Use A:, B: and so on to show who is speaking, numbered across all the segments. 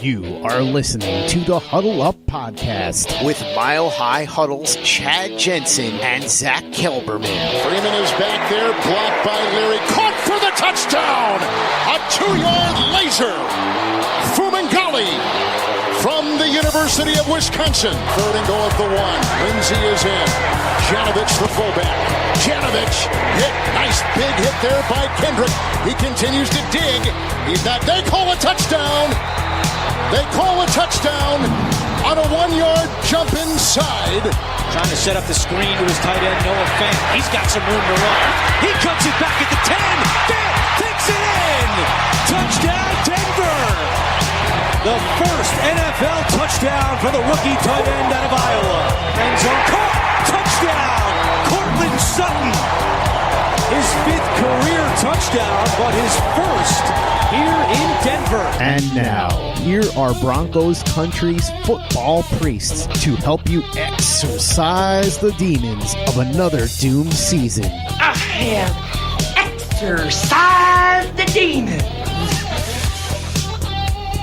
A: You are listening to the Huddle Up Podcast with Mile High Huddle's Chad Jensen and Zack Kelberman.
B: Freeman is back there, blocked by Leary, caught for the touchdown! A 2-yard laser! Fumangali from the University of Wisconsin. Third and goal at the 1. Lindsey is in. Janovich, the fullback. Janovich hit. Nice big hit there by Kendrick. He continues to dig. He's not. They call a touchdown. They call a touchdown on a 1-yard jump inside.
C: Trying to set up the screen to his tight end, Noah Fant. He's got some room to run. He cuts it back at the 10. Fant takes it in. Touchdown, Denver. The first NFL touchdown for the rookie tight end out of Iowa. End zone caught. Touchdown, Courtland Sutton. His 5th career touchdown, but his first here in Denver.
A: And now, here are Broncos country's football priests to help you exorcise the demons of another doomed season.
D: I have exorcised the demons.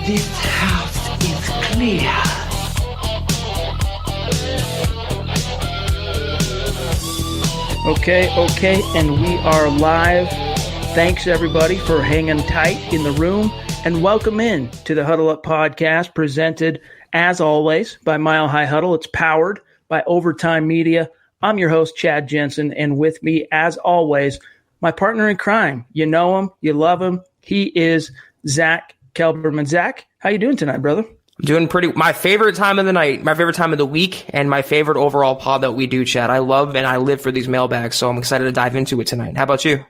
D: This house is clear.
E: Okay, and we are live. Thanks, everybody, for hanging tight in the room, and welcome in to the Huddle Up Podcast, presented, as always, by Mile High Huddle. It's powered by Overtime Media. I'm your host, Chad Jensen, and with me, as always, my partner in crime. You know him, you love him. He is Zack Kelberman. Zack, how you doing tonight, brother?
F: I'm doing pretty. My favorite time of the night, my favorite time of the week, and my favorite overall pod that we do, Chad. I love and I live for these mailbags, so I'm excited to dive into it tonight. How about you?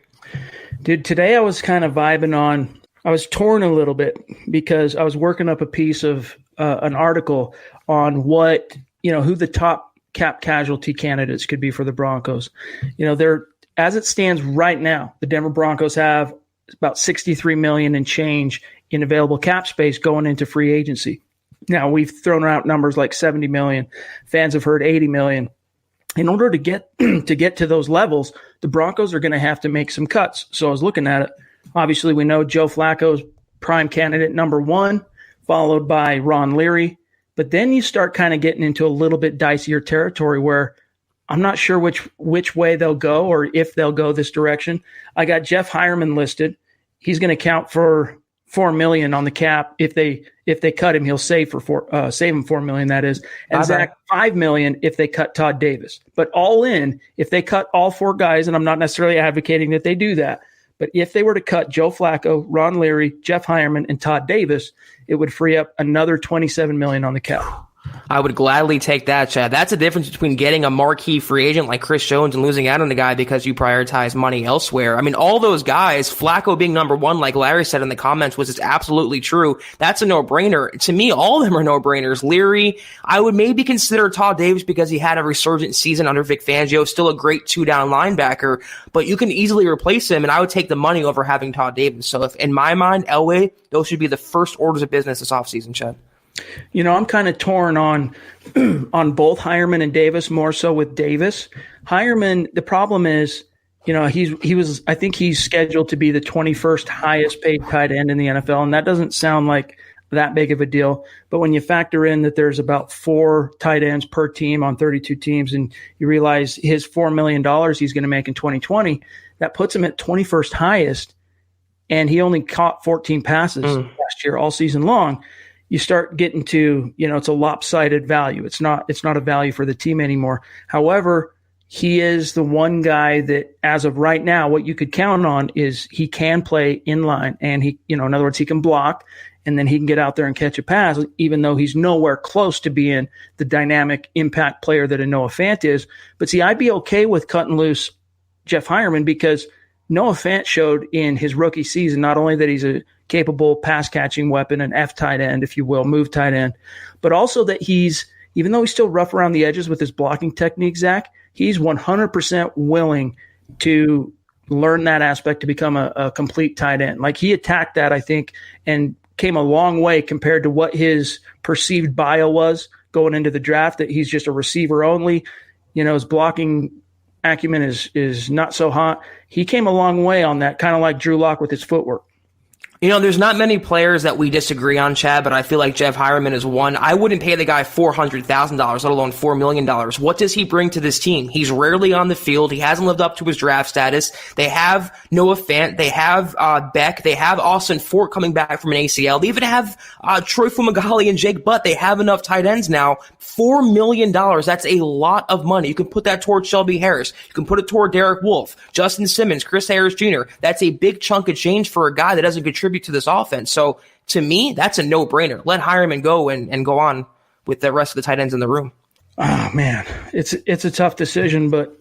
E: Dude, today I was kind of vibing on, I was torn a little bit because I was working up a piece of an article on what, who the top Cap-Casualty candidates could be for the Broncos. They're, as it stands right now, the Denver Broncos have about $63 million and change in available cap space going into free agency. Now, we've thrown out numbers like 70 million. Fans have heard 80 million. In order to get to those levels, the Broncos are going to have to make some cuts. So I was looking at it. Obviously, we know Joe Flacco's prime candidate number 1, followed by Ron Leary. But then you start kind of getting into a little bit dicier territory where I'm not sure which way they'll go or if they'll go this direction. I got Jeff Heuerman listed. He's going to count for $4 million on the cap. If they cut him, he'll save him $4 million. That is, and Zach $5 million if they cut Todd Davis. But all in, if they cut all 4 guys, and I'm not necessarily advocating that they do that, but if they were to cut Joe Flacco, Ron Leary, Jeff Heuerman, and Todd Davis, it would free up another $27 million on the cap.
F: I would gladly take that, Chad. That's the difference between getting a marquee free agent like Chris Jones and losing out on the guy because you prioritize money elsewhere. I mean, all those guys, Flacco being number 1, like Larry said in the comments, was absolutely true. That's a no-brainer. To me, all of them are no-brainers. Leary, I would maybe consider Todd Davis because he had a resurgent season under Vic Fangio, still a great 2-down linebacker, but you can easily replace him, and I would take the money over having Todd Davis. So if, in my mind, Elway, those should be the first orders of business this offseason, Chad.
E: I'm kind of torn on both Heuerman and Davis, more so with Davis. Heuerman, the problem is, I think he's scheduled to be the 21st highest paid tight end in the NFL, and that doesn't sound like that big of a deal. But when you factor in that there's about 4 tight ends per team on 32 teams, and you realize his $4 million he's going to make in 2020, that puts him at 21st highest, and he only caught 14 passes last year all season long. You start getting to, it's a lopsided value. It's not a value for the team anymore. However, he is the one guy that, as of right now, what you could count on is he can play in line, and he, in other words, he can block, and then he can get out there and catch a pass, even though he's nowhere close to being the dynamic impact player that a Noah Fant is. But see, I'd be okay with cutting loose Jeff Heuerman because Noah Fant showed in his rookie season not only that he's a capable pass-catching weapon, an F tight end, if you will, move tight end, but also that he's, even though he's still rough around the edges with his blocking technique, Zach, he's 100% willing to learn that aspect to become a complete tight end. Like, he attacked that, I think, and came a long way compared to what his perceived bio was going into the draft, that he's just a receiver only. His blocking acumen is not so hot. He came a long way on that, kind of like Drew Lock with his footwork.
F: There's not many players that we disagree on, Chad, but I feel like Jeff Hireman is one. I wouldn't pay the guy $400,000, let alone $4 million. What does he bring to this team? He's rarely on the field. He hasn't lived up to his draft status. They have Noah Fant. They have Beck. They have Austin Fort coming back from an ACL. They even have Troy Fumagalli and Jake Butt. They have enough tight ends now. $4 million. That's a lot of money. You can put that toward Shelby Harris. You can put it toward Derek Wolfe, Justin Simmons, Chris Harris Jr. That's a big chunk of change for a guy that doesn't contribute to this offense. So to me, that's a no-brainer. Let Hireman go and go on with the rest of the tight ends in the room.
E: Oh man, it's a tough decision, but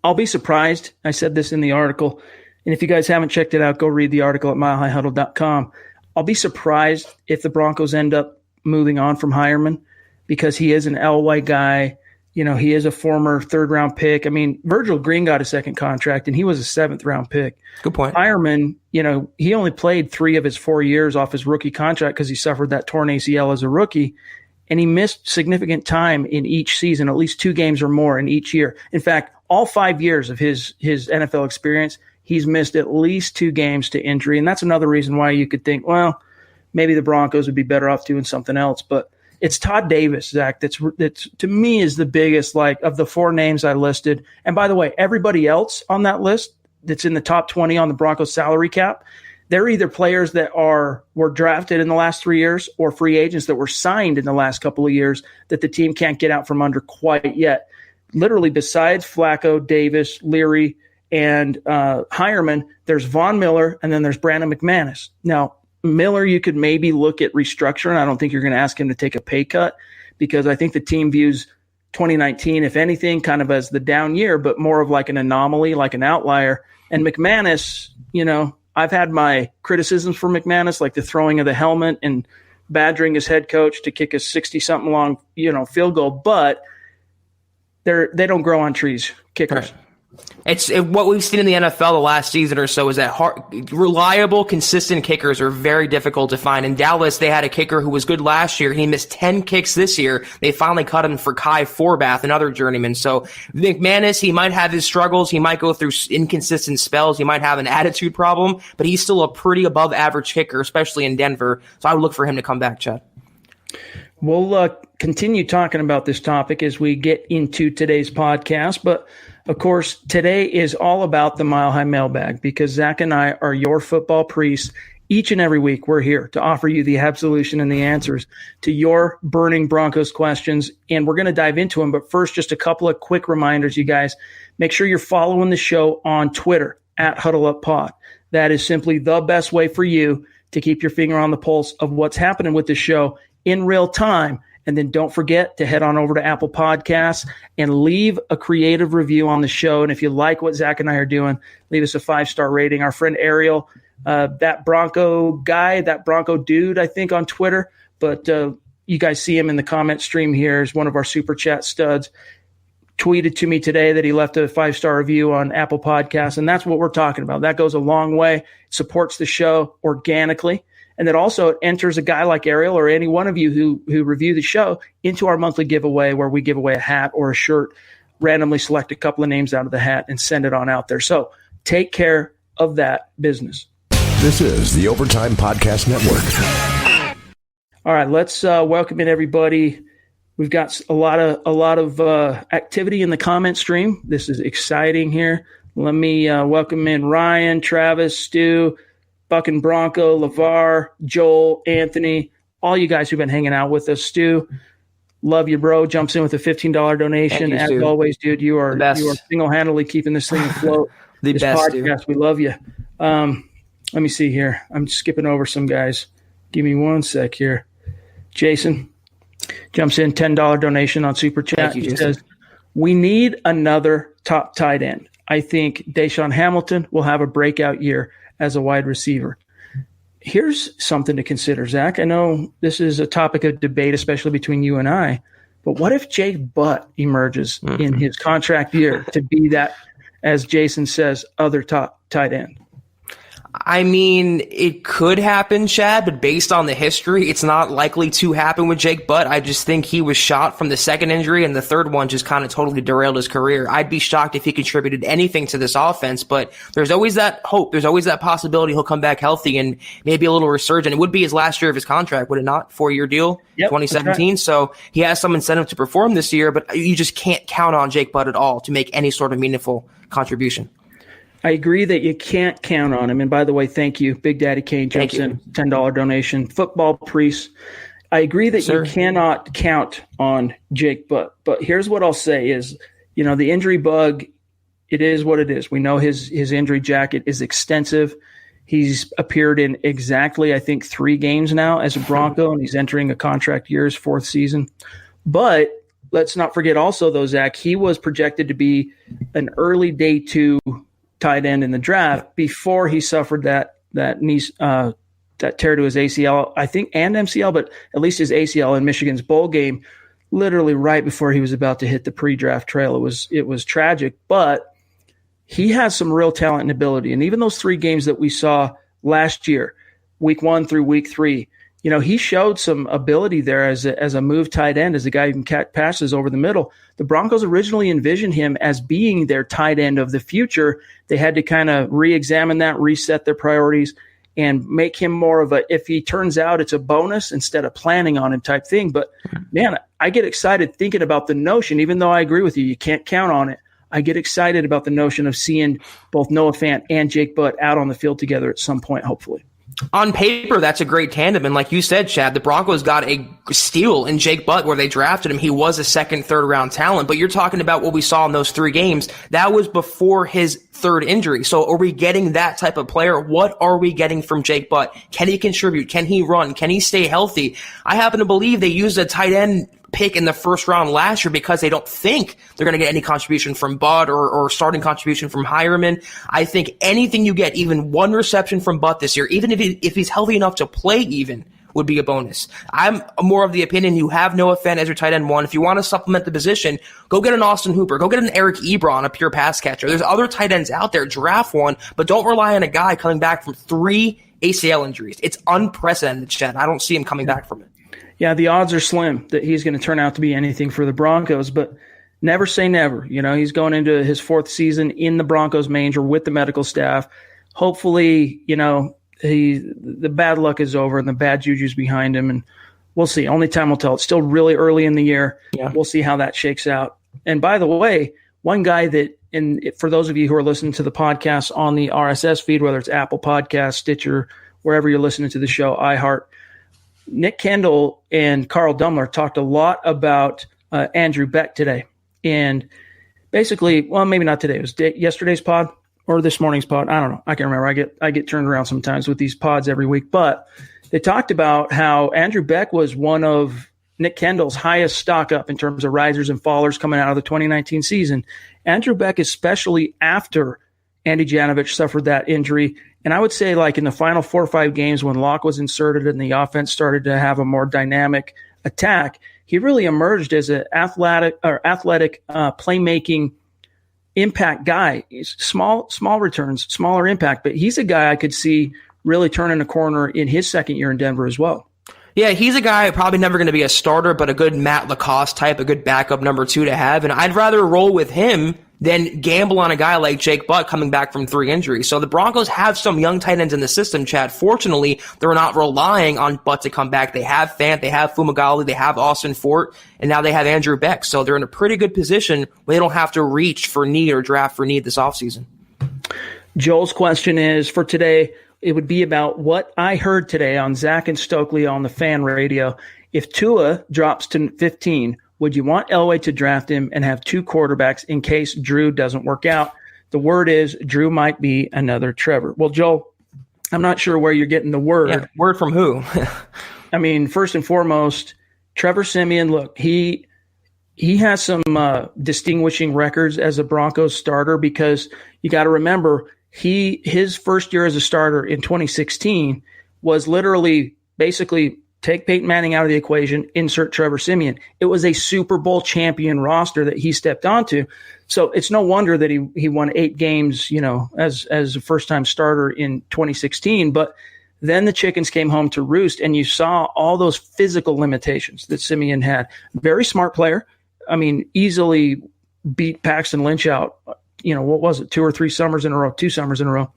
E: I'll be surprised. I said this in the article, and if you guys haven't checked it out, go read the article at milehighhuddle.com. I'll be surprised if the Broncos end up moving on from Hireman because he is an Elway guy. He is a former third-round pick. I mean, Virgil Green got a second contract, and he was a seventh-round pick.
F: Good point.
E: Hireman, he only played 3 of his 4 years off his rookie contract because he suffered that torn ACL as a rookie, and he missed significant time in each season, at least 2 games or more in each year. In fact, all 5 years of his NFL experience, he's missed at least 2 games to injury, and that's another reason why you could think, well, maybe the Broncos would be better off doing something else, but it's Todd Davis, Zach. That's to me is the biggest, of the 4 names I listed. And by the way, everybody else on that list that's in the top 20 on the Broncos salary cap, they're either players that were drafted in the last 3 years or free agents that were signed in the last couple of years that the team can't get out from under quite yet. Literally, besides Flacco, Davis, Leary, and Hireman, there's Von Miller, and then there's Brandon McManus. Now, Miller, you could maybe look at restructuring. I don't think you're going to ask him to take a pay cut because I think the team views 2019, if anything, kind of as the down year, but more of like an anomaly, like an outlier. And McManus, I've had my criticisms for McManus, like the throwing of the helmet and badgering his head coach to kick a 60-something long, field goal, but they don't grow on trees, kickers.
F: Right. It's what we've seen in the NFL the last season or so is that reliable, consistent kickers are very difficult to find. In Dallas, they had a kicker who was good last year. He missed 10 kicks this year. They finally cut him for Kai Forbath, another journeyman. So McManus, he might have his struggles. He might go through inconsistent spells. He might have an attitude problem, but he's still a pretty above average kicker, especially in Denver. So I would look for him to come back, Chad.
E: We'll continue talking about this topic as we get into today's podcast, but of course, today is all about the Mile High Mailbag because Zach and I are your football priests. Each and every week, we're here to offer you the absolution and the answers to your burning Broncos questions, and we're going to dive into them. But first, just a couple of quick reminders, you guys. Make sure you're following the show on Twitter at HuddleUpPod. That is simply the best way for you to keep your finger on the pulse of what's happening with the show in real time. And then don't forget to head on over to Apple Podcasts and leave a creative review on the show. And if you like what Zach and I are doing, leave us a 5-star rating. Our friend Ariel, that Bronco guy, that Bronco dude, I think on Twitter, but you guys see him in the comment stream here as one of our super chat studs, tweeted to me today that he left a 5-star review on Apple Podcasts. And that's what we're talking about. That goes a long way. It supports the show organically. And that also enters a guy like Ariel or any one of you who review the show into our monthly giveaway where we give away a hat or a shirt, randomly select a couple of names out of the hat and send it on out there. So take care of that business.
G: This is the Overtime Podcast Network.
E: All right, let's welcome in everybody. We've got a lot of activity in the comment stream. This is exciting here. Let me welcome in Ryan, Travis, Stu, Buck and Bronco, LeVar, Joel, Anthony, all you guys who've been hanging out with us. Stu, love you, bro. Jumps in with a $15 donation.
F: You,
E: as
F: Stu.
E: Always, dude, you are single-handedly keeping this thing afloat.
F: This
E: podcast,
F: Stu.
E: we love you. Let me see here. I'm skipping over some guys. Give me one sec here. Jason jumps in, $10 donation on Super Chat. He says, we need another top tight end. I think Deshaun Hamilton will have a breakout year as a wide receiver. Here's something to consider, Zach. I know this is a topic of debate, especially between you and I, but what if Jake Butt emerges in his contract year to be that, as Jason says, other top tight end?
F: I mean, it could happen, Chad, but based on the history, it's not likely to happen with Jake Butt. I just think he was shot from the second injury, and the third one just kind of totally derailed his career. I'd be shocked if he contributed anything to this offense, but there's always that hope. There's always that possibility he'll come back healthy and maybe a little resurgent. It would be his last year of his contract, would it not? 4-year deal, yep, 2017. Right. So he has some incentive to perform this year, but you just can't count on Jake Butt at all to make any sort of meaningful contribution.
E: I agree that you can't count on him. And by the way, thank you, Big Daddy Kane jumps in, $10 donation. Football priest. I agree that you cannot count on Jake Butt. But here's what I'll say is, the injury bug, it is what it is. We know his injury jacket is extensive. He's appeared in exactly, I think, 3 games now as a Bronco, and he's entering a contract year, his 4th season. But let's not forget also, though, Zach, he was projected to be an early day 2 tight end in the draft before he suffered that knee that tear to his ACL, I think, and MCL, but at least his ACL in Michigan's bowl game, literally right before he was about to hit the pre-draft trail. It was tragic, but he has some real talent and ability. And even those 3 games that we saw last year, week 1 through week 3, he showed some ability there as a move tight end, as a guy who can catch passes over the middle. The Broncos originally envisioned him as being their tight end of the future. They had to kind of re-examine that, reset their priorities, and make him more of a, if he turns out it's a bonus instead of planning on him type thing. But man, I get excited thinking about the notion, even though I agree with you can't count on it. I get excited about the notion of seeing both Noah Fant and Jake Butt out on the field together at some point, hopefully.
F: On paper, that's a great tandem. And like you said, Chad, the Broncos got a steal in Jake Butt where they drafted him. He was a 2nd, 3rd round talent. But you're talking about what we saw in those 3 games. That was before his 3rd injury. So are we getting that type of player? What are we getting from Jake Butt? Can he contribute? Can he run? Can he stay healthy? I happen to believe they used a tight end pick in the 1st round last year because they don't think they're going to get any contribution from Butt or starting contribution from Hireman. I think anything you get, even 1 reception from Butt this year, even if he's healthy enough to play even, would be a bonus. I'm more of the opinion you have Noah Fant as your tight end 1. If you want to supplement the position, go get an Austin Hooper. Go get an Eric Ebron, a pure pass catcher. There's other tight ends out there. Draft one, but don't rely on a guy coming back from 3 ACL injuries. It's unprecedented, Chad. I don't see him coming back from it.
E: Yeah, the odds are slim that he's going to turn out to be anything for the Broncos, but never say never. He's going into his 4th season in the Broncos manger with the medical staff. Hopefully, the bad luck is over and the bad juju's behind him, and we'll see. Only time will tell. It's still really early in the year. Yeah. We'll see how that shakes out. And by the way, one guy that, for those of you who are listening to the podcast on the RSS feed, whether it's Apple Podcasts, Stitcher, wherever you're listening to the show, iHeart, Nick Kendall and Carl Dumler talked a lot about Andrew Beck today. And basically, well, maybe not today. It was yesterday's pod or this morning's pod. I don't know. I can't remember. I get turned around sometimes with these pods every week. But they talked about how Andrew Beck was one of Nick Kendall's highest stock up in terms of risers and fallers coming out of the 2019 season. Andrew Beck, especially after Andy Janovich suffered that injury. And I would say, like, in the final 4 or 5 games when Locke was inserted and the offense started to have a more dynamic attack, he really emerged as an athletic playmaking impact guy. He's small returns, smaller impact, but he's a guy I could see really turning a corner in his 2nd year in Denver as well.
F: Yeah, he's a guy probably never going to be a starter, but a good Matt Lacoste type, a good backup number 2 to have. And I'd rather roll with him than gamble on a guy like Jake Butt coming back from 3 injuries. So the Broncos have some young tight ends in the system, Chad. Fortunately, they're not relying on Butt to come back. They have Fant, they have Fumagalli, they have Austin Fort, and now they have Andrew Beck. So they're in a pretty good position where they don't have to reach for need or draft for need this offseason.
E: Joel's question is, for today, it would be about what I heard today on Zach and Stokely on the fan radio. If Tua drops to 15, would you want Elway to draft him and have 2 quarterbacks in case Drew doesn't work out? The word is Drew might be another Trevor. Well, Joel, I'm not sure where you're getting the word.
F: Yeah, word from who?
E: I mean, first and foremost, Trevor Siemian, look, he has some distinguishing records as a Broncos starter, because you got to remember his first year as a starter in 2016 was literally basically take Peyton Manning out of the equation, insert Trevor Siemian. It was a Super Bowl champion roster that he stepped onto. So it's no wonder that he won 8 games, as a first-time starter in 2016. But then the chickens came home to roost, and you saw all those physical limitations that Siemian had. Very smart player. I mean, easily beat Paxton Lynch out, what was it, 2 summers in a row.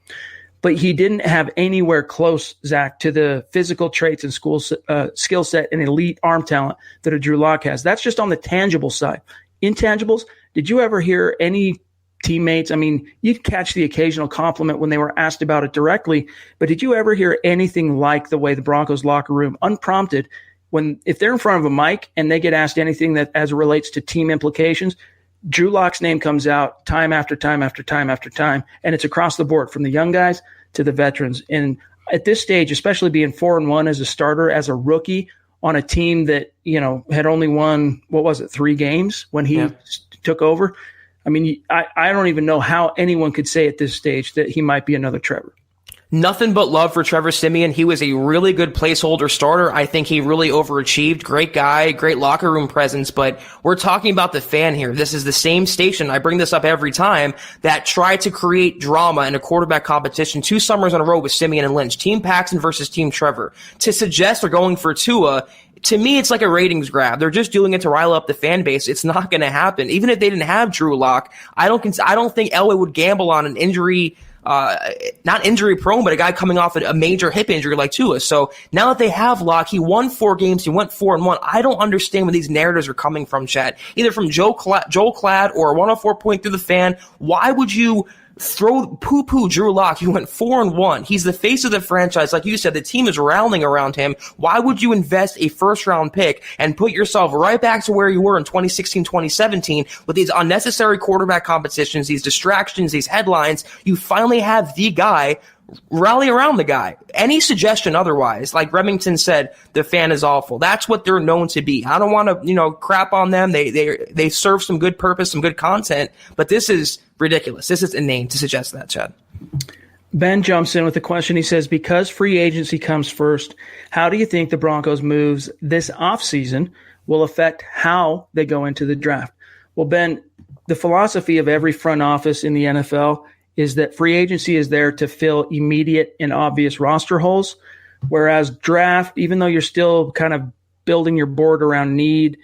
E: But he didn't have anywhere close, Zach, to the physical traits and skill set and elite arm talent that a Drew Lock has. That's just on the tangible side. Intangibles, did you ever hear any teammates? I mean, you'd catch the occasional compliment when they were asked about it directly, but did you ever hear anything like the way the Broncos locker room, unprompted, if they're in front of a mic and they get asked anything that as it relates to team implications, Drew Lock's name comes out time after time after time after time, and it's across the board from the young guys to the veterans. And at this stage, especially being 4-1 as a starter, as a rookie on a team that, had only won, 3 games when he took over. I mean, I don't even know how anyone could say at this stage that he might be another Trevor.
F: Nothing but love for Trevor Siemian. He was a really good placeholder starter. I think he really overachieved. Great guy, great locker room presence, but we're talking about the fan here. This is the same station, I bring this up every time, that tried to create drama in a quarterback competition 2 summers in a row with Siemian and Lynch. Team Paxton versus Team Trevor. To suggest they're going for Tua, to me, it's like a ratings grab. They're just doing it to rile up the fan base. It's not going to happen. Even if they didn't have Drew Lock, I don't think Elway would gamble on an injury, not injury prone, but a guy coming off a major hip injury like Tua. So now that they have Lock, he won 4 games. He went 4-1. I don't understand where these narratives are coming from, Chad. Either from Joel Klatt or 104 Point Through the Fan. Why would you poo-poo Drew Lock? He went 4-1. He's the face of the franchise. Like you said, the team is rallying around him. Why would you invest a first-round pick and put yourself right back to where you were in 2016, 2017 with these unnecessary quarterback competitions, these distractions, these headlines? You finally have the guy. Rally around the guy. Any suggestion otherwise, like Remington said, the fan is awful. That's what they're known to be. I don't want to, crap on them. They serve some good purpose, some good content, but this is ridiculous. This is inane to suggest that, Chad.
E: Ben jumps in with a question. He says, because free agency comes first, how do you think the Broncos' moves this offseason will affect how they go into the draft? Well, Ben, the philosophy of every front office in the NFL is that free agency is there to fill immediate and obvious roster holes, whereas draft, even though you're still kind of building your board around need,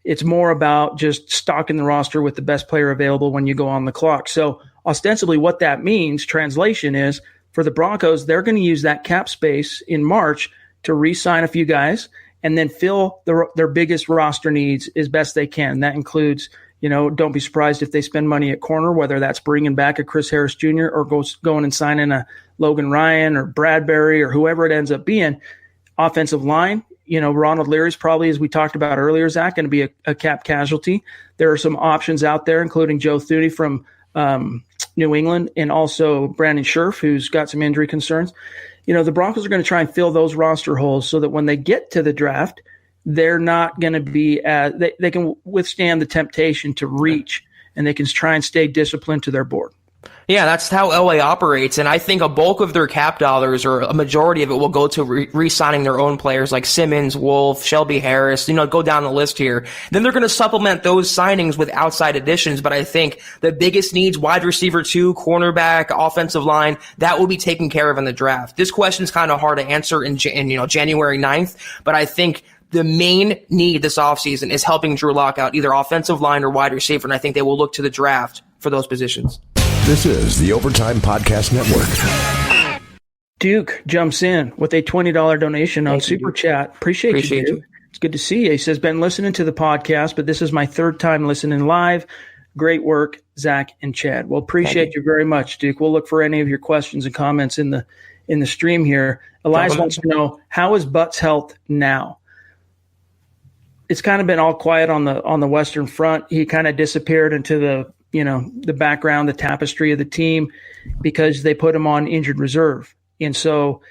E: it's more about just stocking the roster with the best player available when you go on the clock. So ostensibly what that means, translation is, for the Broncos, they're going to use that cap space in March to re-sign a few guys and then fill their biggest roster needs as best they can. That includes, don't be surprised if they spend money at corner, whether that's bringing back a Chris Harris Jr. or going and signing a Logan Ryan or Bradbury or whoever it ends up being. Offensive line, Ronald Leary's probably, as we talked about earlier, Zach, going to be a cap casualty. There are some options out there, including Joe Thuney from New England and also Brandon Scherf, who's got some injury concerns. The Broncos are going to try and fill those roster holes so that when they get to the draft, they're not going to be they can withstand the temptation to reach, and they can try and stay disciplined to their board.
F: Yeah, that's how LA operates, and I think a bulk of their cap dollars, or a majority of it, will go to re-signing their own players like Simmons, Wolf, Shelby Harris, go down the list here. Then they're going to supplement those signings with outside additions, but I think the biggest needs, wide receiver 2, cornerback, offensive line, that will be taken care of in the draft. This question is kind of hard to answer in January 9th, but I think the main need this offseason is helping Drew Lock out, either offensive line or wide receiver, and I think they will look to the draft for those positions.
G: This is the Overtime Podcast Network.
E: Duke jumps in with a $20 donation on Super Chat. Appreciate you, Duke. It's good to see you. He says, been listening to the podcast, but this is my 3rd time listening live. Great work, Zach and Chad. Well, appreciate you very much, Duke. We'll look for any of your questions and comments in the stream here. Elias wants to know, how is Butt's health now? It's kind of been all quiet on the Western Front. He kind of disappeared into the background, the tapestry of the team, because they put him on injured reserve. And so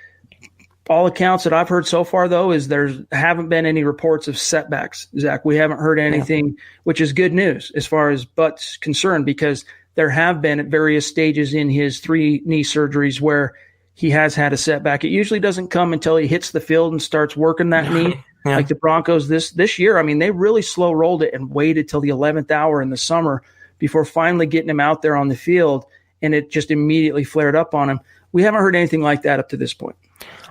E: all accounts that I've heard so far, though, is there haven't been any reports of setbacks, Zach. We haven't heard anything, which is good news as far as Butt's concerned, because there have been at various stages in his 3 knee surgeries where he has had a setback. It usually doesn't come until he hits the field and starts working that knee. Yeah. Like the Broncos this year, I mean, they really slow rolled it and waited till the 11th hour in the summer before finally getting him out there on the field, and it just immediately flared up on him. We haven't heard anything like that up to this point.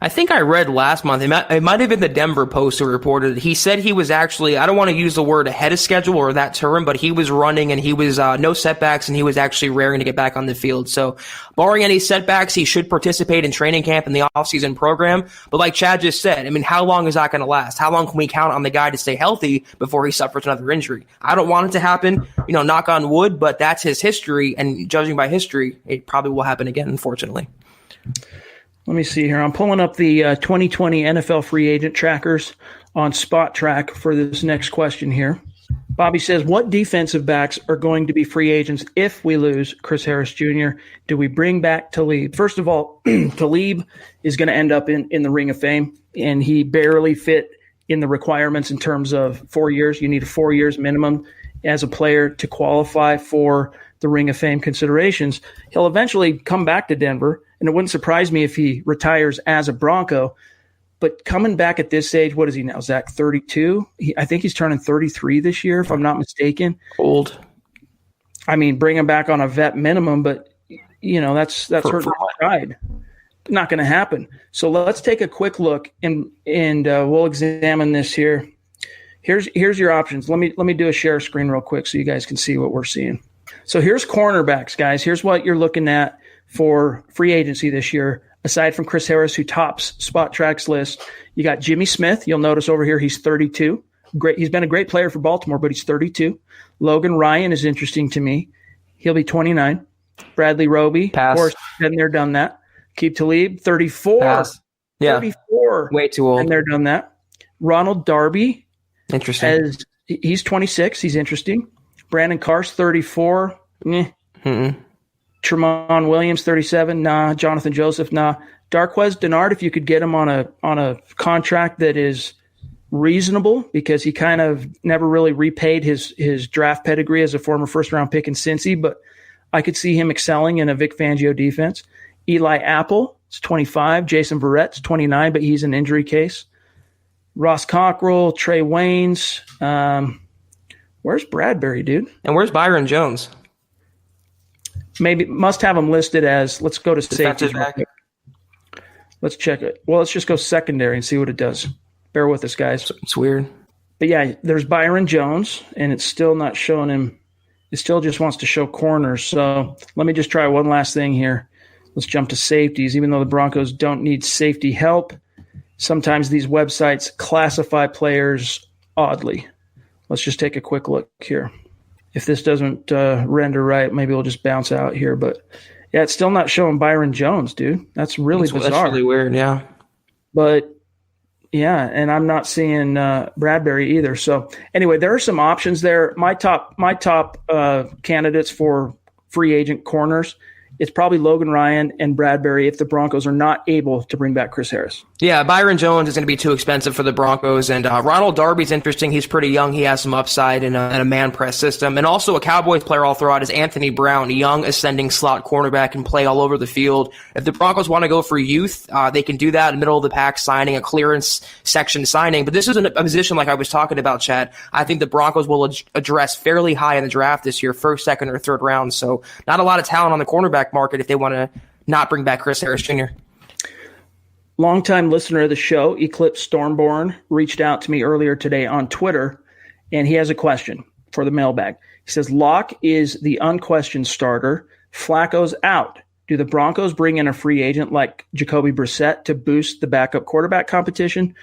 F: I think I read last month, it might have been the Denver Post who reported it. He said he was actually, I don't want to use the word ahead of schedule or that term, but he was running and he was no setbacks, and he was actually raring to get back on the field. So barring any setbacks, he should participate in training camp in the offseason program. But like Chad just said, I mean, how long is that going to last? How long can we count on the guy to stay healthy before he suffers another injury? I don't want it to happen, knock on wood, but that's his history. And judging by history, it probably will happen again, unfortunately.
E: Let me see here. I'm pulling up the 2020 NFL free agent trackers on Spot Track for this next question here. Bobby says, what defensive backs are going to be free agents if we lose Chris Harris Jr.? Do we bring back Talib? First of all, Talib is going to end up in the Ring of Fame, and he barely fit in the requirements in terms of 4 years. You need 4 years minimum as a player to qualify for the Ring of Fame considerations. He'll eventually come back to Denver, and it wouldn't surprise me if he retires as a Bronco. But coming back at this age, what is he now, Zach, 32? I think he's turning 33 this year, if I'm not mistaken.
F: Old.
E: I mean, bring him back on a vet minimum, but, that's hurting my pride. Not going to happen. So let's take a quick look, and we'll examine this here. Here's your options. Let me do a share screen real quick so you guys can see what we're seeing. So here's cornerbacks, guys. Here's what you're looking at for free agency this year. Aside from Chris Harris, who tops Spot Track's list, you got Jimmy Smith. You'll notice over here he's 32. Great. He's been a great player for Baltimore, but he's 32. Logan Ryan is interesting to me. He'll be 29. Bradley Roby.
F: Pass.
E: Of course, been there, done that. Aqib Talib, 34.
F: Pass. Yeah.
E: 34.
F: Way too old.
E: Been there, done that. Ronald Darby.
F: Interesting.
E: He's 26. He's interesting. Brandon Carse, 34. Tremont Williams, 37. Nah. Jonathan Joseph, nah. Darquez Dennard, if you could get him on a contract that is reasonable, because he kind of never really repaid his draft pedigree as a former first-round pick in Cincy, but I could see him excelling in a Vic Fangio defense. Eli Apple is 25. Jason Verrett's 29, but he's an injury case. Ross Cockrell, Trey Waynes. Where's Bradbury, dude?
F: And where's Byron Jones?
E: Maybe must have him listed as, let's go to safeties. Let's check it. Well, let's just go secondary and see what it does. Bear with us, guys.
F: It's weird.
E: But yeah, there's Byron Jones, and it's still not showing him. It still just wants to show corners. So let me just try one last thing here. Let's jump to safeties. Even though the Broncos don't need safety help, sometimes these websites classify players oddly. Let's just take a quick look here. If this doesn't render right, maybe we'll just bounce out here. But yeah, it's still not showing Byron Jones, dude. That's really bizarre.
F: That's really weird, yeah.
E: But yeah, and I'm not seeing Bradbury either. So anyway, there are some options there. My top candidates for free agent corners, it's probably Logan Ryan and Bradbury if the Broncos are not able to bring back Chris Harris.
F: Yeah, Byron Jones is going to be too expensive for the Broncos, and Ronald Darby's interesting. He's pretty young. He has some upside in a man press system. And also a Cowboys player I'll throw out is Anthony Brown, a young ascending slot cornerback, can play all over the field. If the Broncos want to go for youth, they can do that in middle of the pack signing, a clearance section signing. But this is a position like I was talking about, Chad. I think the Broncos will address fairly high in the draft this year, first, second, or third round. So not a lot of talent on the cornerback market if they want to not bring back Chris Harris Jr.
E: Longtime listener of the show, Eclipse Stormborn, reached out to me earlier today on Twitter, and he has a question for the mailbag. He says, Locke is the unquestioned starter. Flacco's out. Do the Broncos bring in a free agent like Jacoby Brissett to boost the backup quarterback competition?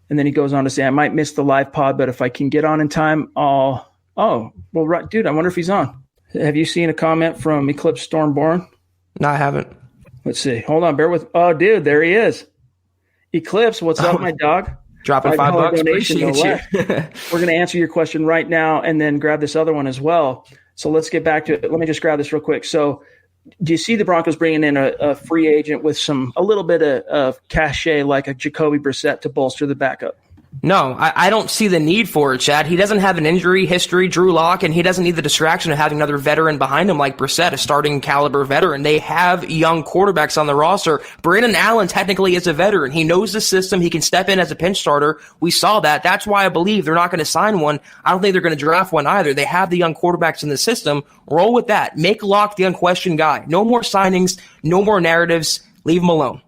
E: And then he goes on to say, I might miss the live pod, but if I can get on in time, right, dude, I wonder if he's on. Have you seen a comment from Eclipse Stormborn?
F: No, I haven't.
E: Let's see. Hold on. Bear with. Oh, dude, there he is. Eclipse, what's up, my dog?
F: Dropping $5.
E: Donation,
F: Appreciate you.
E: We're going to answer your question right now and then grab this other one as well. So let's get back to it. Let me just grab this real quick. So do you see the Broncos bringing in a free agent with a little bit of cachet like a Jacoby Brissett to bolster the backup?
F: No, I don't see the need for it, Chad. He doesn't have an injury history, Drew Lock, and he doesn't need the distraction of having another veteran behind him like Brissett, a starting caliber veteran. They have young quarterbacks on the roster. Brandon Allen technically is a veteran. He knows the system. He can step in as a pinch starter. We saw that. That's why I believe they're not going to sign one. I don't think they're going to draft one either. They have the young quarterbacks in the system. Roll with that. Make Lock the unquestioned guy. No more signings, no more narratives. Leave him alone.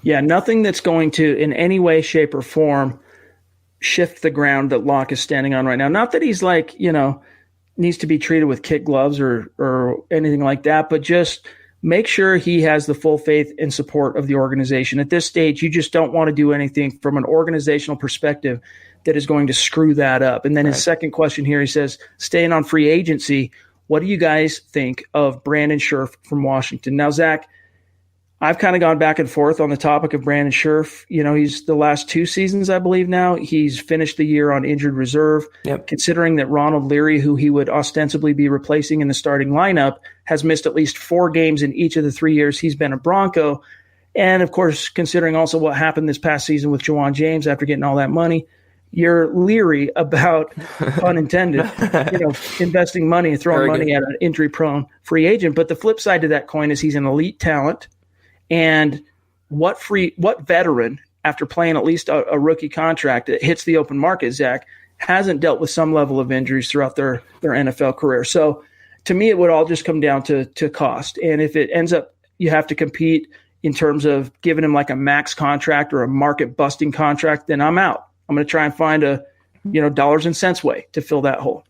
E: Yeah, nothing that's going to, in any way, shape, or form, shift the ground that Locke is standing on right now. Not that he's like, needs to be treated with kid gloves or anything like that, but just make sure he has the full faith and support of the organization. At this stage, you just don't want to do anything from an organizational perspective that is going to screw that up. And then his second question here, he says, staying on free agency, what do you guys think of Brandon Scherff from Washington? Now, Zach, I've kind of gone back and forth on the topic of Brandon Scherff. He's the last 2 seasons, I believe now, he's finished the year on injured reserve.
F: Yep.
E: Considering that Ronald Leary, who he would ostensibly be replacing in the starting lineup, has missed at least 4 games in each of the 3 years he's been a Bronco. And, of course, considering also what happened this past season with Juwan James after getting all that money, you're leery about, pun intended, investing money and throwing money at an injury-prone free agent. But the flip side to that coin is he's an elite talent. And what veteran, after playing at least a rookie contract that hits the open market, Zach, hasn't dealt with some level of injuries throughout their NFL career? So to me, it would all just come down to cost. And if it ends up you have to compete in terms of giving him like a max contract or a market busting contract, then I'm out. I'm going to try and find a dollars and cents way to fill that hole.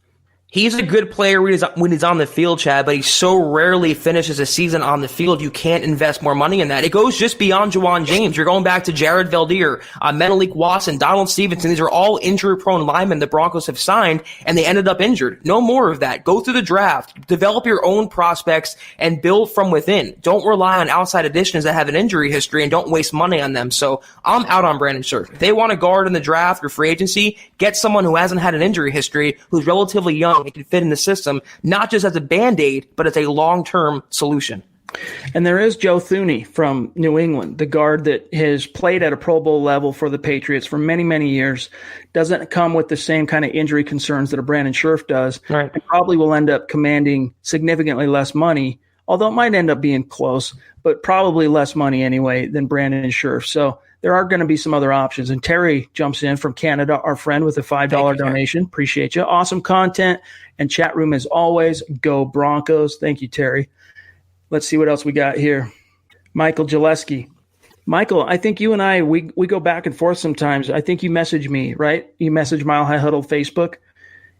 F: He's a good player when he's on the field, Chad, but he so rarely finishes a season on the field, you can't invest more money in that. It goes just beyond Juwan James. You're going back to Jared Valdir, Menelik Watson, Donald Stevenson. These are all injury-prone linemen the Broncos have signed, and they ended up injured. No more of that. Go through the draft. Develop your own prospects and build from within. Don't rely on outside additions that have an injury history, and don't waste money on them. So I'm out on Brandon Scherff. If they want a guard in the draft or free agency, get someone who hasn't had an injury history, who's relatively young, it can fit in the system, not just as a Band-Aid, but as a long-term solution.
E: And there is Joe Thuney from New England, the guard that has played at a Pro Bowl level for the Patriots for many, many years, doesn't come with the same kind of injury concerns that a Brandon Scherff does,
F: right,
E: and probably will end up commanding significantly less money, although it might end up being close, but probably less money anyway than Brandon Scherff. So there are going to be some other options. And Terry jumps in from Canada, our friend, with a $5 donation. Appreciate you. Awesome content and chat room as always. Go Broncos. Thank you, Terry. Let's see what else we got here. Michael Jaleski. Michael, I think you and I, we go back and forth sometimes. I think you message me, right? You message Mile High Huddle Facebook.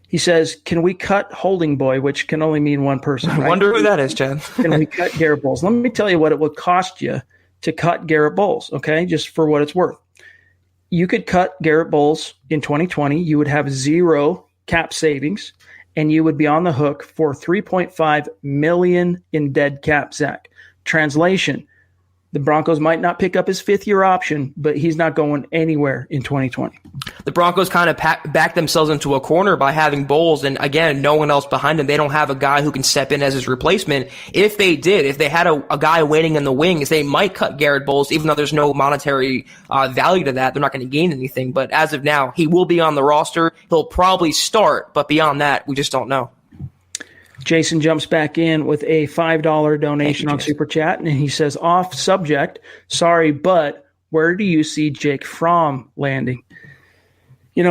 E: He says, can we cut Holding Boy, which can only mean one person. Right?
F: I wonder who that is, Chad.
E: Can we cut Garett Bolles? Let me tell you what it would cost you to cut Garett Bolles, okay, just for what it's worth. You could cut Garett Bolles in 2020. You would have 0 cap savings, and you would be on the hook for $3.5 million in dead cap, Zach. Translation, the Broncos might not pick up his 5th-year option, but he's not going anywhere in 2020.
F: The Broncos kind of back themselves into a corner by having Bolles, and again, no one else behind him. They don't have a guy who can step in as his replacement. If they had a guy waiting in the wings, they might cut Garett Bolles, even though there's no monetary value to that. They're not going to gain anything. But as of now, he will be on the roster. He'll probably start, but beyond that, we just don't know.
E: Jason jumps back in with a $5 donation on Super Chat, and he says, off subject, sorry, but where do you see Jake Fromm landing?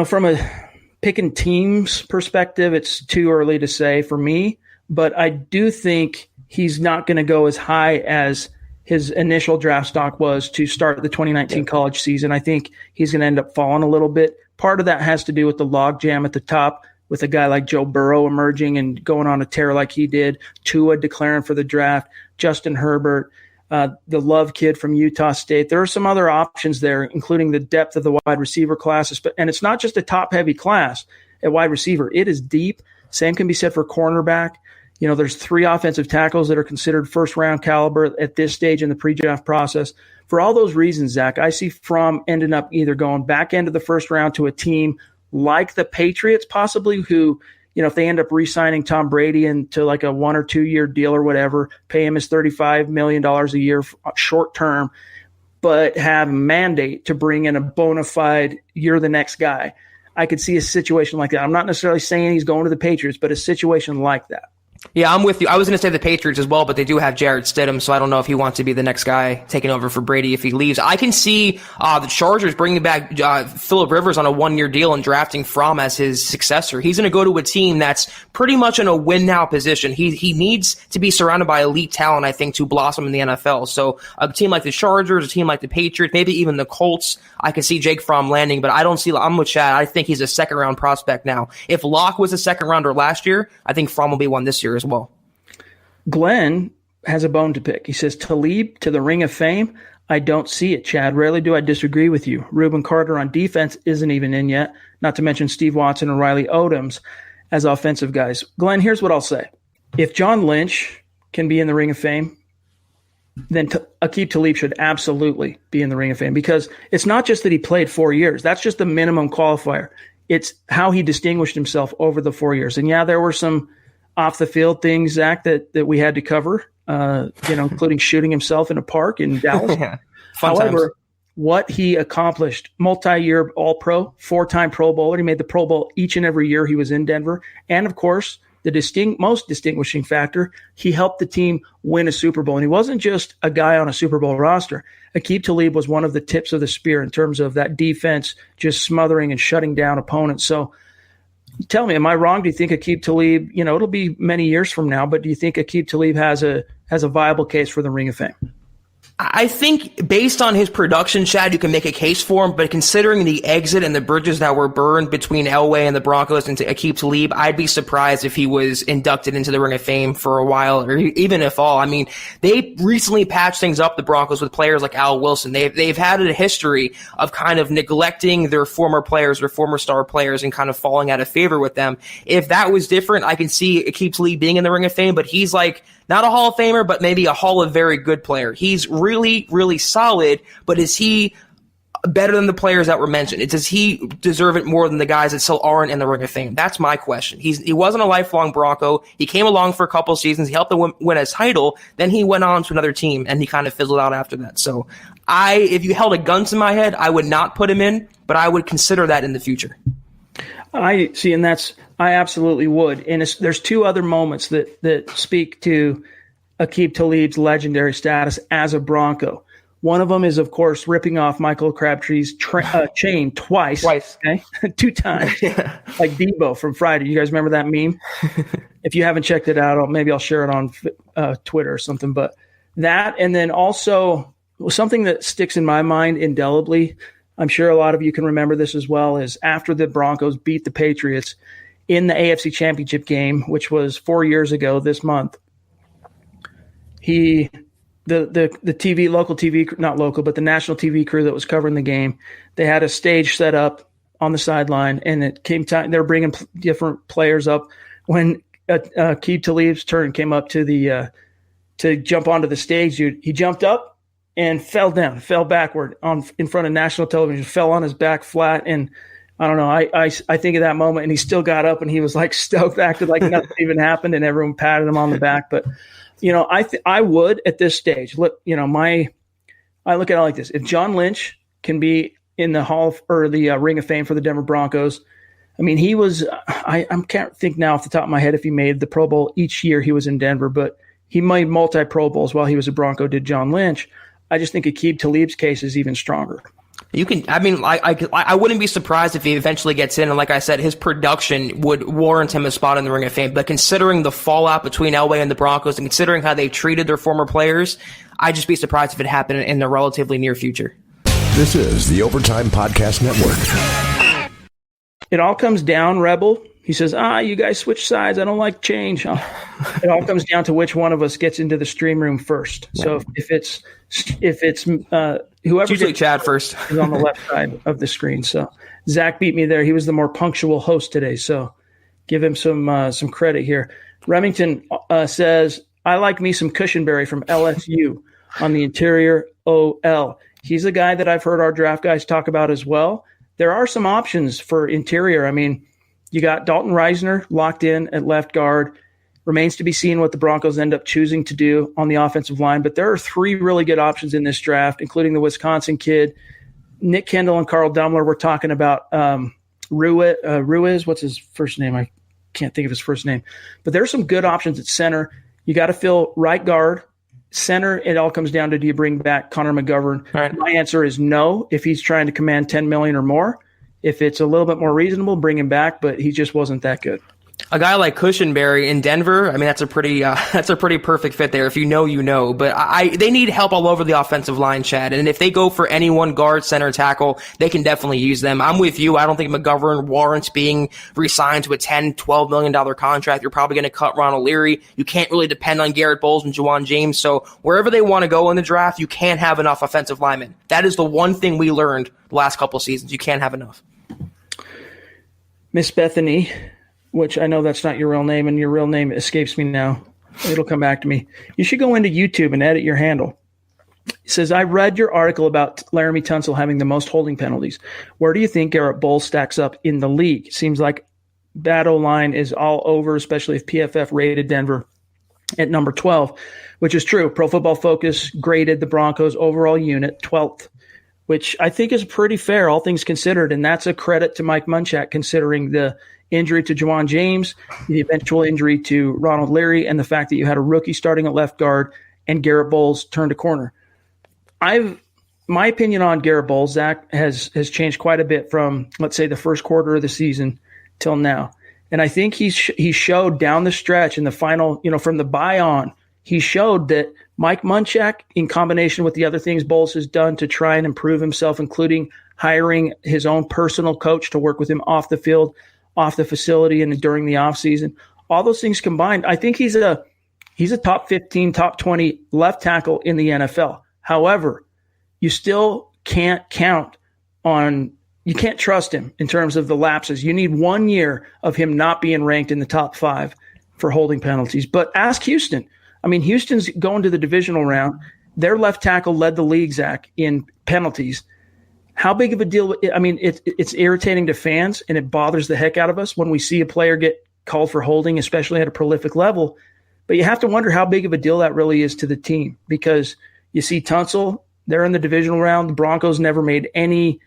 E: From a picking teams perspective, it's too early to say for me, but I do think he's not going to go as high as his initial draft stock was to start the 2019 college season. I think he's going to end up falling a little bit. Part of that has to do with the logjam at the top, with a guy like Joe Burrow emerging and going on a tear like he did, Tua declaring for the draft, Justin Herbert, the Love kid from Utah State. There are some other options there, including the depth of the wide receiver classes. And it's not just a top-heavy class at wide receiver. It is deep. Same can be said for cornerback. There's 3 offensive tackles that are considered first-round caliber at this stage in the pre-draft process. For all those reasons, Zach, I see Fromm ending up either going back end of the first round to a team like the Patriots, possibly, who, if they end up re-signing Tom Brady into like a 1 or 2 year deal or whatever, pay him his $35 million a year short term, but have a mandate to bring in a bona fide, you're the next guy. I could see a situation like that. I'm not necessarily saying he's going to the Patriots, but a situation like that.
F: Yeah, I'm with you. I was going to say the Patriots as well, but they do have Jarrett Stidham, so I don't know if he wants to be the next guy taking over for Brady if he leaves. I can see the Chargers bringing back Phillip Rivers on a one-year deal and drafting Fromm as his successor. He's going to go to a team that's pretty much in a win-now position. He needs to be surrounded by elite talent, I think, to blossom in the NFL. So a team like the Chargers, a team like the Patriots, maybe even the Colts, I can see Jake Fromm landing, but I'm with Chad. I think he's a second-round prospect now. If Locke was a second-rounder last year, I think Fromm will be one this year as well.
E: Glenn has a bone to pick. He says, Talib to the Ring of Fame. I don't see it, Chad. Rarely do I disagree with you. Reuben Carter on defense isn't even in yet, not to mention Steve Watson and Riley Odoms as offensive guys. Glenn, here's what I'll say. If John Lynch can be in the Ring of Fame, then Aqib Talib should absolutely be in the Ring of Fame, because it's not just that he played 4 years. That's just the minimum qualifier. It's how he distinguished himself over the 4 years. And yeah, there were some off the field things, Zach, that we had to cover, including shooting himself in a park in Dallas.
F: Yeah.
E: However,
F: times.
E: What he accomplished, multi-year All-Pro, 4-time Pro Bowler. He made the Pro Bowl each and every year he was in Denver. And of course, the most distinguishing factor, he helped the team win a Super Bowl. And he wasn't just a guy on a Super Bowl roster. Aqib Talib was one of the tips of the spear in terms of that defense just smothering and shutting down opponents. So tell me, am I wrong? Do you think Aqib Talib, it'll be many years from now, but do you think Aqib Talib has a viable case for the Ring of Fame?
F: I think based on his production, Chad, you can make a case for him, but considering the exit and the bridges that were burned between Elway and the Broncos and Aqib Talib, I'd be surprised if he was inducted into the Ring of Fame for a while, or even if all. I mean, they recently patched things up, the Broncos, with players like Al Wilson. They've had a history of kind of neglecting their former players, their former star players, and kind of falling out of favor with them. If that was different, I can see Aqib Talib being in the Ring of Fame, but he's like not a Hall of Famer, but maybe a Hall of Very Good player. He's really, really solid, but is he better than the players that were mentioned? Does he deserve it more than the guys that still aren't in the Ring of Fame? That's my question. He wasn't a lifelong Bronco. He came along for a couple seasons. He helped them win a title. Then he went on to another team, and he kind of fizzled out after that. So if you held a gun to my head, I would not put him in, but I would consider that in the future.
E: I see, and I absolutely would. And there's two other moments that speak to Aqib Talib's legendary status as a Bronco. One of them is, of course, ripping off Michael Crabtree's chain twice. Okay? 2 times.
F: Yeah.
E: Like Debo from Friday. You guys remember that meme? If you haven't checked it out, maybe I'll share it on Twitter or something. But that, and then also something that sticks in my mind indelibly, I'm sure a lot of you can remember this as well, is after the Broncos beat the Patriots in the AFC Championship game, which was 4 years ago this month, the TV, local TV, not local, but the national TV crew that was covering the game, they had a stage set up on the sideline, and it came time, they were bringing different players up. When Aqib Talib's turn came up to jump onto the stage, he jumped up and fell backward in front of national television, fell on his back flat. And I don't know, I think of that moment, and he still got up and he was like stoked, acted like nothing even happened, and everyone patted him on the back. But, I would at this stage, look, I look at it like this. If John Lynch can be in the Ring of Fame for the Denver Broncos, I mean, he was, I can't think now off the top of my head if he made the Pro Bowl each year he was in Denver, but he made multi-Pro Bowls while he was a Bronco, did John Lynch. I just think Aqib Talib's case is even stronger.
F: I wouldn't be surprised if he eventually gets in. And like I said, his production would warrant him a spot in the Ring of Fame. But considering the fallout between Elway and the Broncos, and considering how they treated their former players, I'd just be surprised if it happened in the relatively near future.
G: This is the Overtime Podcast Network.
E: It all comes down, Rebel. He says, you guys switch sides. I don't like change. It all comes down to which one of us gets into the stream room first. Yeah. So if it's whoever
F: usually Chad first
E: is on the left side of the screen. So Zach beat me there. He was the more punctual host today. So give him some credit here. Remington says, I like me some Cushenberry from LSU on the interior OL. He's a guy that I've heard our draft guys talk about as well. There are some options for interior. I mean, you got Dalton Reisner locked in at left guard. Remains to be seen what the Broncos end up choosing to do on the offensive line. But there are 3 really good options in this draft, including the Wisconsin kid, Nick Kendall and Carl Dummler. We're talking about Ruiz. What's his first name? I can't think of his first name. But there's some good options at center. You got to fill right guard. Center, it all comes down to, do you bring back Connor McGovern?
F: Right.
E: My answer is no, if he's trying to command $10 million or more. If it's a little bit more reasonable, bring him back, but he just wasn't that good.
F: A guy like Cushenberry in Denver, I mean, that's a pretty perfect fit there. If you know, you know. But they need help all over the offensive line, Chad. And if they go for any one guard, center, tackle, they can definitely use them. I'm with you. I don't think McGovern warrants being re-signed to a $10, $12 million contract. You're probably going to cut Ron O'Leary. You can't really depend on Garett Bolles and Juwan James. So wherever they want to go in the draft, you can't have enough offensive linemen. That is the one thing we learned the last couple of seasons. You can't have enough.
E: Miss Bethany, which I know that's not your real name, and your real name escapes me now. It'll come back to me. You should go into YouTube and edit your handle. It says, I read your article about Laramie Tunsil having the most holding penalties. Where do you think Garett Bolles stacks up in the league? Seems like that O-line is all over, especially if PFF rated Denver at number 12, which is true. Pro Football Focus graded the Broncos overall unit 12th, which I think is pretty fair, all things considered. And that's a credit to Mike Munchak, considering the injury to Juwan James, the eventual injury to Ronald Leary, and the fact that you had a rookie starting at left guard and Garett Bolles turned a corner. My opinion on Garett Bolles, Zach, has changed quite a bit from, let's say, the first quarter of the season till now. And I think he showed down the stretch in the final, from the bye on, he showed that Mike Munchak, in combination with the other things Bolles has done to try and improve himself, including hiring his own personal coach to work with him off the field, off the facility, and during the offseason, all those things combined, I think he's a top 15, top 20 left tackle in the NFL. However, you still can't you can't trust him in terms of the lapses. You need 1 year of him not being ranked in the top 5 for holding penalties. But ask Houston. I mean, Houston's going to the divisional round. Their left tackle led the league, Zach, in penalties. How big of a deal? I mean, it's irritating to fans, and it bothers the heck out of us when we see a player get called for holding, especially at a prolific level. But you have to wonder how big of a deal that really is to the team, because you see Tunsil, they're in the divisional round. The Broncos never made any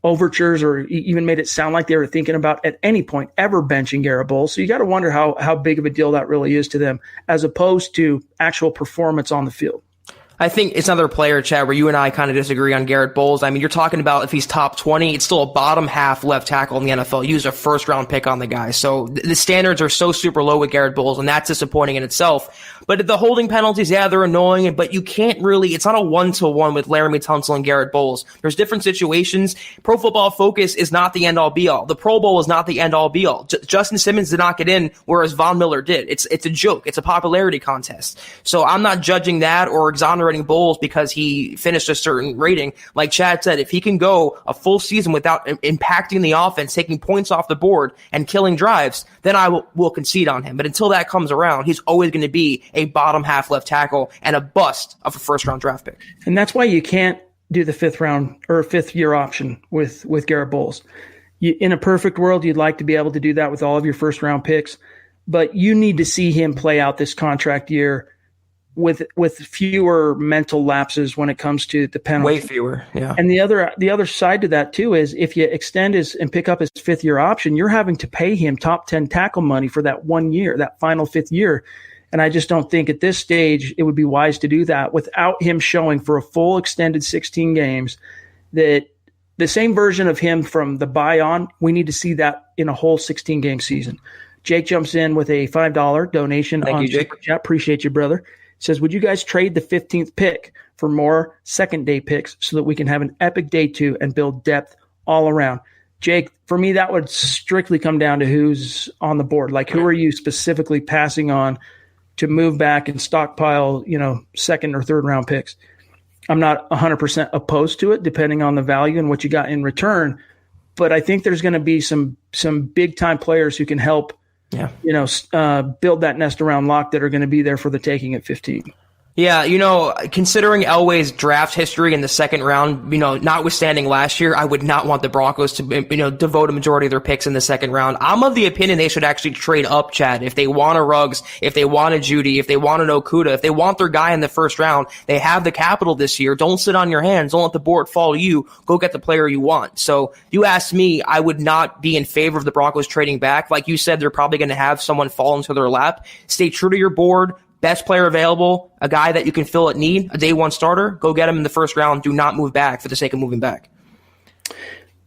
E: overtures or even made it sound like they were thinking about at any point ever benching Garett Bolles. So you got to wonder how big of a deal that really is to them, as opposed to actual performance on the field.
F: I think it's another player, Chad, where you and I kind of disagree on Garett Bolles. I mean, you're talking about if he's top 20, it's still a bottom half left tackle in the NFL. You use a first round pick on the guy. So the standards are so super low with Garett Bolles, and that's disappointing in itself. But the holding penalties, yeah, they're annoying, but you can't really, it's not a 1-to-1 with Laramie Tunsil and Garett Bolles. There's different situations. Pro Football Focus is not the end all be all. The Pro Bowl is not the end all be all. Justin Simmons did not get in, whereas Von Miller did. It's a joke. It's a popularity contest. So I'm not judging that or exonerating Bolles because he finished a certain rating. Like Chad said, if he can go a full season without impacting the offense, taking points off the board, and killing drives, then I will concede on him. But until that comes around, he's always going to be a bottom half left tackle and a bust of a first round draft pick.
E: And that's why you can't do the 5th round or 5th year option with Garett Bolles. In a perfect world, you'd like to be able to do that with all of your first round picks, but you need to see him play out this contract year with fewer mental lapses when it comes to the penalty.
F: Way fewer, yeah.
E: And the other side to that too is if you extend and pick up his 5th year option, you're having to pay him top 10 tackle money for that 1 year, that final 5th year. And I just don't think at this stage it would be wise to do that without him showing for a full extended 16 games that the same version of him from the bye on, we need to see that in a whole 16-game season. Jake jumps in with a $5 donation.
F: Thank you, Jake.
E: Appreciate you, brother. Says, would you guys trade the 15th pick for more second-day picks so that we can have an epic day 2 and build depth all around? Jake, for me, that would strictly come down to who's on the board. Like, who are you specifically passing on to move back and stockpile, 2nd or 3rd round picks? I'm not 100% opposed to it, depending on the value and what you got in return. But I think there's going to be some big-time players who can help build that nest around Locke that are going to be there for the taking at 15.
F: Yeah, considering Elway's draft history in the second round, notwithstanding last year, I would not want the Broncos to, devote a majority of their picks in the second round. I'm of the opinion they should actually trade up, Chad. If they want a Ruggs, if they want a Judy, if they want an Okudah, if they want their guy in the first round, they have the capital this year. Don't sit on your hands. Don't let the board fall to you. Go get the player you want. So you ask me, I would not be in favor of the Broncos trading back. Like you said, they're probably going to have someone fall into their lap. Stay true to your board. Best player available, a guy that you can fill at need, a day one starter, go get him in the first round. Do not move back for the sake of moving back.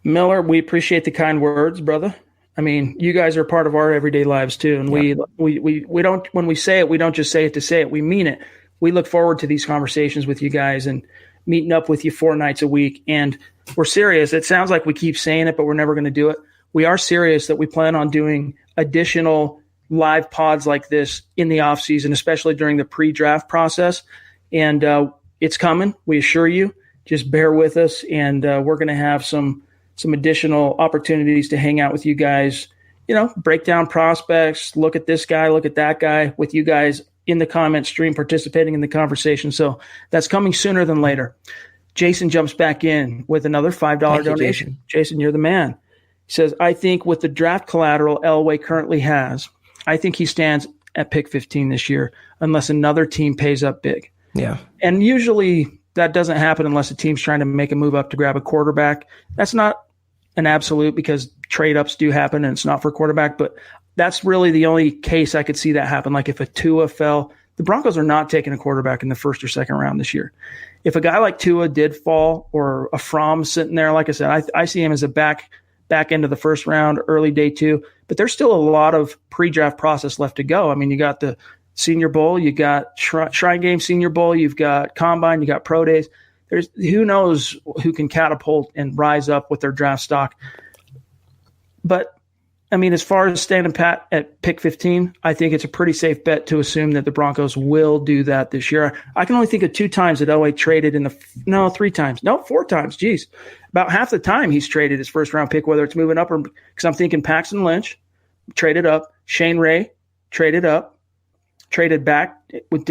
E: Miller, we appreciate the kind words, brother. I mean, you guys are part of our everyday lives too. And we don't, when we say it, we don't just say it to say it. We mean it. We look forward to these conversations with you guys and meeting up with you 4 nights a week. And we're serious. It sounds like we keep saying it, but we're never going to do it. We are serious that we plan on doing additional live pods like this in the off season, especially during the pre-draft process. And it's coming. We assure you, just bear with us. And we're going to have some additional opportunities to hang out with you guys, break down prospects, look at this guy, look at that guy with you guys in the comment stream, participating in the conversation. So that's coming sooner than later. Jason jumps back in with another $5 donation. Jason, you're the man. He says, I think with the draft collateral Elway currently has, I think he stands at pick 15 this year unless another team pays up big.
F: Yeah.
E: And usually that doesn't happen unless a team's trying to make a move up to grab a quarterback. That's not an absolute because trade-ups do happen and it's not for quarterback, but that's really the only case I could see that happen. Like if a Tua fell, the Broncos are not taking a quarterback in the first or second round this year. If a guy like Tua did fall or a Fromm sitting there, like I said, I see him as a back end of the first round, early day 2, but there's still a lot of pre-draft process left to go. I mean, you got the Senior Bowl, you got Shrine Game Senior Bowl, you've got Combine, you got Pro Days. There's who knows who can catapult and rise up with their draft stock. But I mean, as far as standing pat at pick 15, I think it's a pretty safe bet to assume that the Broncos will do that this year. I can only think of 2 times that Elway traded 3 times. No, 4 times. Geez. About half the time he's traded his first round pick, whether it's moving up or because I'm thinking Paxton Lynch traded up, Shane Ray traded up, traded back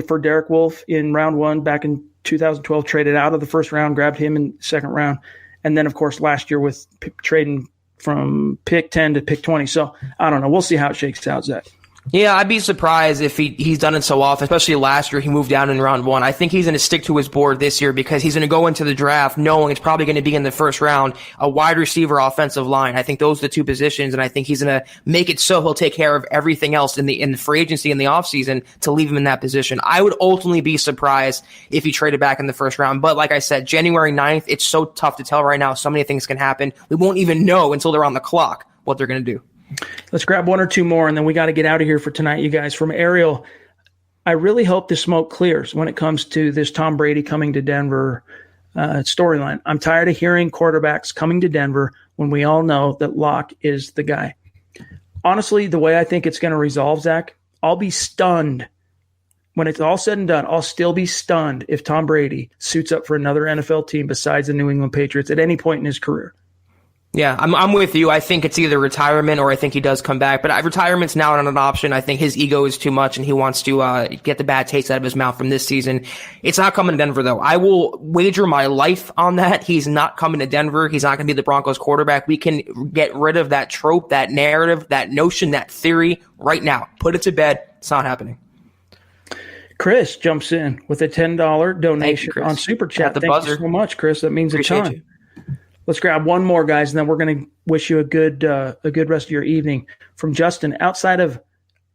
E: for Derek Wolfe in round 1 back in 2012, traded out of the first round, grabbed him in the second round. And then, of course, last year with trading from pick 10 to pick 20. So I don't know. We'll see how it shakes out, Zach.
F: Yeah, I'd be surprised if he's done it so often, especially last year he moved down in round 1. I think he's going to stick to his board this year because he's going to go into the draft knowing it's probably going to be in the first round, a wide receiver, offensive line. I think those are the 2 positions, and I think he's going to make it so he'll take care of everything else in the free agency in the offseason to leave him in that position. I would ultimately be surprised if he traded back in the first round. But like I said, January 9th, it's so tough to tell right now. So many things can happen. We won't even know until they're on the clock what they're going to do.
E: Let's grab 1 or 2 more, and then we got to get out of here for tonight, you guys. From Ariel, I really hope the smoke clears when it comes to this Tom Brady coming to Denver storyline. I'm tired of hearing quarterbacks coming to Denver when we all know that Locke is the guy. Honestly, the way I think it's going to resolve, Zach, I'll be stunned. When it's all said and done, I'll still be stunned if Tom Brady suits up for another NFL team besides the New England Patriots at any point in his career.
F: Yeah, I'm with you. I think it's either retirement or I think he does come back. But retirement's now not an option. I think his ego is too much and he wants to get the bad taste out of his mouth from this season. It's not coming to Denver, though. I will wager my life on that. He's not coming to Denver. He's not going to be the Broncos quarterback. We can get rid of that trope, that narrative, that notion, that theory right now. Put it to bed. It's not happening.
E: Chris jumps in with a $10 donation on Super Chat. Thank you so much, Chris. That means a ton. You. Let's grab one more, guys, and then we're going to wish you a good rest of your evening. From Justin, outside of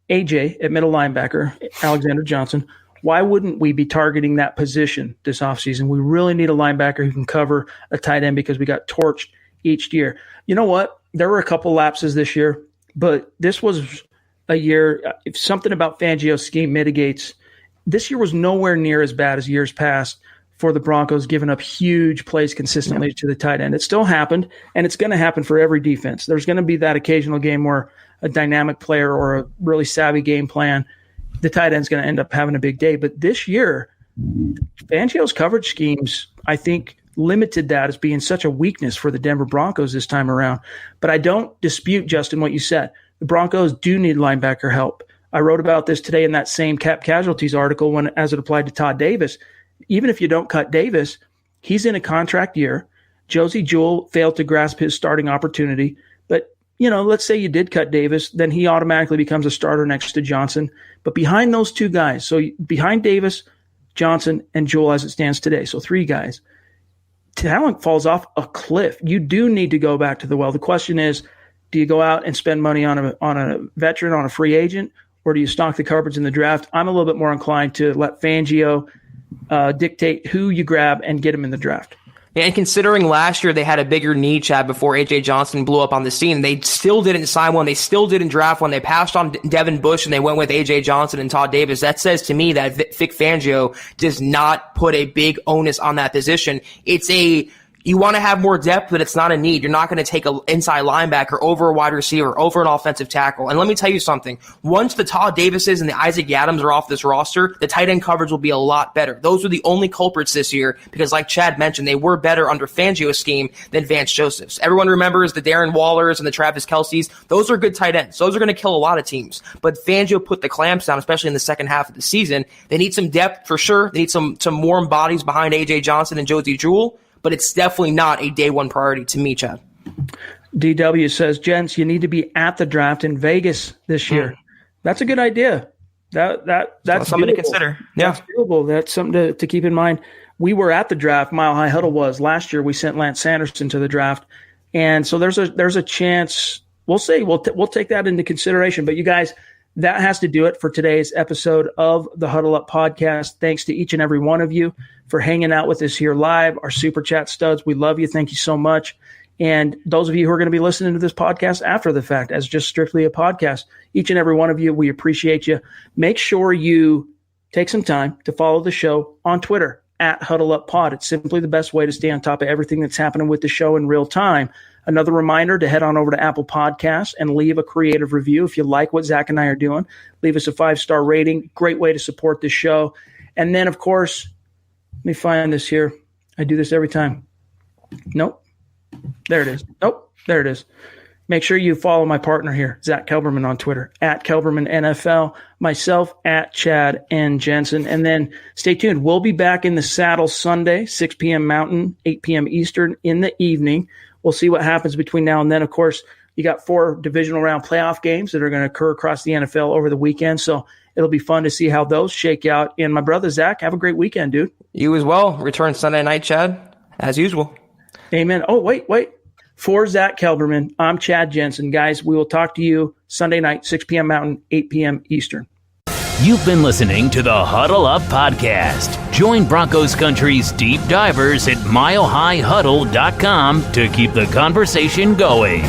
E: AJ at middle linebacker, Alexander Johnson, why wouldn't we be targeting that position this offseason? We really need a linebacker who can cover a tight end because we got torched each year. You know what? There were a couple lapses this year, but this was a year, if something about Fangio's scheme mitigates, this year was nowhere near as bad as years past for the Broncos, giving up huge plays consistently to the tight end. It still happened, and it's going to happen for every defense. There's going to be that occasional game where a dynamic player or a really savvy game plan, the tight end's going to end up having a big day. But this year, Fangio's coverage schemes, I think, limited that as being such a weakness for the Denver Broncos this time around. But I don't dispute, Justin, what you said. The Broncos do need linebacker help. I wrote about this today in that same Cap-Casualties article as it applied to Todd Davis. Even if you don't cut Davis, he's in a contract year. Josey Jewell failed to grasp his starting opportunity. But, let's say you did cut Davis, then he automatically becomes a starter next to Johnson. But behind those two guys, so behind Davis, Johnson, and Jewell as it stands today, so 3 guys, talent falls off a cliff. You do need to go back to the well. The question is, do you go out and spend money on a veteran, on a free agent, or do you stock the cupboards in the draft? I'm a little bit more inclined to let Fangio dictate who you grab and get him in the draft.
F: And considering last year they had a bigger need, Chad, before A.J. Johnson blew up on the scene, they still didn't sign one. They still didn't draft one. They passed on Devin Bush and they went with A.J. Johnson and Todd Davis. That says to me that Vic Fangio does not put a big onus on that position. You want to have more depth, but it's not a need. You're not going to take an inside linebacker over a wide receiver, over an offensive tackle. And let me tell you something. Once the Todd Davises and the Isaac Yadams are off this roster, the tight end coverage will be a lot better. Those are the only culprits this year because, like Chad mentioned, they were better under Fangio's scheme than Vance Joseph's. Everyone remembers the Darren Wallers and the Travis Kelce's. Those are good tight ends. Those are going to kill a lot of teams. But Fangio put the clamps down, especially in the second half of the season. They need some depth for sure. They need some warm bodies behind A.J. Johnson and Josey Jewell. But it's definitely not a day one priority to me, Chad.
E: DW says, gents, you need to be at the draft in Vegas this year. That's a good idea. That's
F: something
E: doable.
F: to consider. Yeah.
E: That's doable. That's something to keep in mind. We were at the draft. Mile High Huddle was last year. We sent Lance Sanderson to the draft, and so there's a chance. We'll see. We'll take that into consideration. But you guys, that has to do it for today's episode of the Huddle Up Podcast. Thanks to each and every one of you for hanging out with us here live, our Super Chat studs. We love you. Thank you so much. And those of you who are going to be listening to this podcast after the fact as just strictly a podcast, each and every one of you, we appreciate you. Make sure you take some time to follow the show on Twitter at Huddle Up Pod. It's simply the best way to stay on top of everything that's happening with the show in real time. Another reminder to head on over to Apple Podcasts and leave a creative review. If you like what Zach and I are doing, leave us a 5-star rating. Great way to support the show. And then, of course, let me find this here. I do this every time. Nope. There it is. Nope. There it is. Make sure you follow my partner here, Zack Kelberman, on Twitter, at Kelberman NFL, myself, at Chad and Jensen. And then stay tuned. We'll be back in the saddle Sunday, 6 p.m. Mountain, 8 p.m. Eastern in the evening. We'll see what happens between now and then. Of course, you got 4 divisional round playoff games that are going to occur across the NFL over the weekend. So it'll be fun to see how those shake out. And my brother, Zach, have a great weekend, dude.
F: You as well. Return Sunday night, Chad, as usual.
E: Amen. Oh, wait. For Zack Kelberman, I'm Chad Jensen. Guys, we will talk to you Sunday night, 6 p.m. Mountain, 8 p.m. Eastern.
H: You've been listening to the Huddle Up Podcast. Join Broncos Country's deep divers at milehighhuddle.com to keep the conversation going.